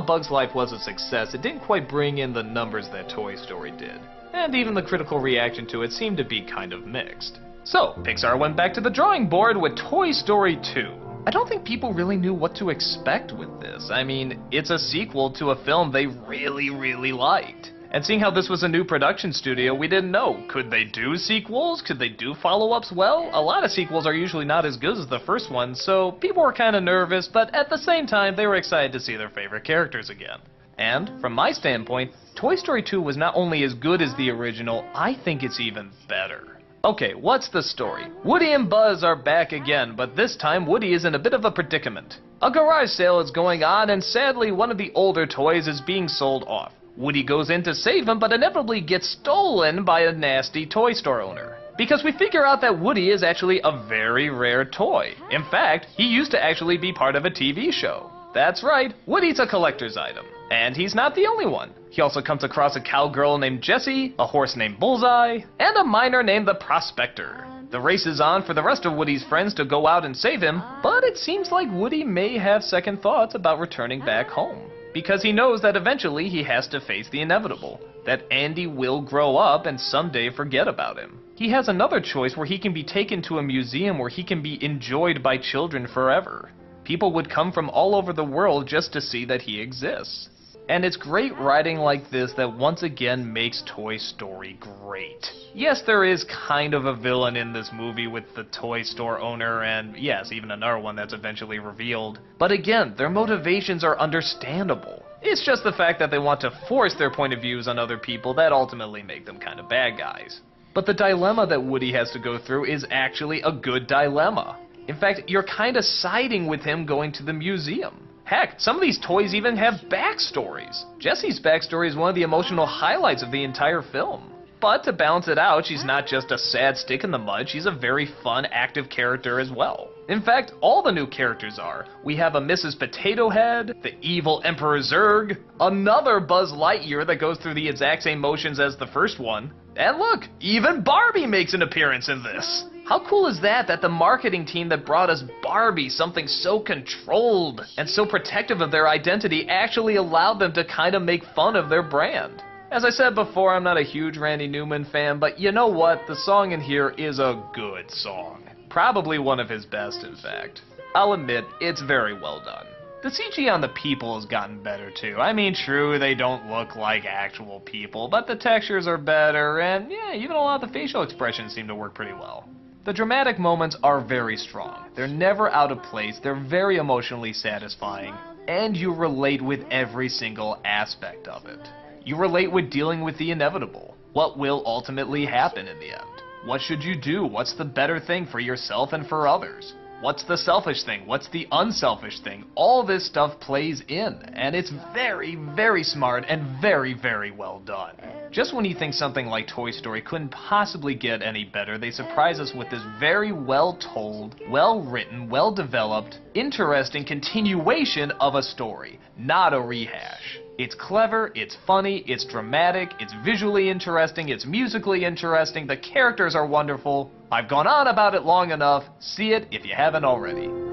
Bug's Life was a success, it didn't quite bring in the numbers that Toy Story did. And even the critical reaction to it seemed to be kind of mixed. So, Pixar went back to the drawing board with Toy Story 2. I don't think people really knew what to expect with this. I mean, it's a sequel to a film they really liked. And seeing how this was a new production studio, we didn't know. Could they do sequels? Could they do follow-ups well? A lot of sequels are usually not as good as the first one, so people were kind of nervous, but at the same time, they were excited to see their favorite characters again. And, from my standpoint, Toy Story 2 was not only as good as the original, I think it's even better. Okay, what's the story? Woody and Buzz are back again, but this time Woody is in a bit of a predicament. A garage sale is going on, and sadly one of the older toys is being sold off. Woody goes in to save him, but inevitably gets stolen by a nasty toy store owner. Because we figure out that Woody is actually a very rare toy. In fact, he used to actually be part of a TV show. That's right, Woody's a collector's item. And he's not the only one. He also comes across a cowgirl named Jessie, a horse named Bullseye, and a miner named the Prospector. The race is on for the rest of Woody's friends to go out and save him, but it seems like Woody may have second thoughts about returning back home. Because he knows that eventually he has to face the inevitable, that Andy will grow up and someday forget about him. He has another choice where he can be taken to a museum where he can be enjoyed by children forever. People would come from all over the world just to see that he exists. And it's great writing like this that once again makes Toy Story great. Yes, there is kind of a villain in this movie with the toy store owner, and yes, even another one that's eventually revealed. But again, their motivations are understandable. It's just the fact that they want to force their point of views on other people that ultimately make them kind of bad guys. But the dilemma that Woody has to go through is actually a good dilemma. In fact, you're kind of siding with him going to the museum. Heck, some of these toys even have backstories. Jessie's backstory is one of the emotional highlights of the entire film. But to balance it out, she's not just a sad stick in the mud, she's a very fun, active character as well. In fact, all the new characters are. We have a Mrs. Potato Head, the evil Emperor Zurg, another Buzz Lightyear that goes through the exact same motions as the first one. And look, even Barbie makes an appearance in this. How cool is that the marketing team that brought us Barbie, something so controlled and so protective of their identity, actually allowed them to kind of make fun of their brand? As I said before, I'm not a huge Randy Newman fan, but you know what? The song in here is a good song. Probably one of his best, in fact. I'll admit, it's very well done. The CG on the people has gotten better too. I mean, true, they don't look like actual people, but the textures are better, and yeah, even a lot of the facial expressions seem to work pretty well. The dramatic moments are very strong. They're never out of place, they're very emotionally satisfying, and you relate with every single aspect of it. You relate with dealing with the inevitable. What will ultimately happen in the end? What should you do? What's the better thing for yourself and for others? What's the selfish thing? What's the unselfish thing? All this stuff plays in, and it's very smart and very well done. Just when you think something like Toy Story couldn't possibly get any better, they surprise us with this very well-told, well-written, well-developed, interesting continuation of a story, not a rehash. It's clever, it's funny, it's dramatic, it's visually interesting, it's musically interesting, the characters are wonderful. I've gone on about it long enough. See it if you haven't already.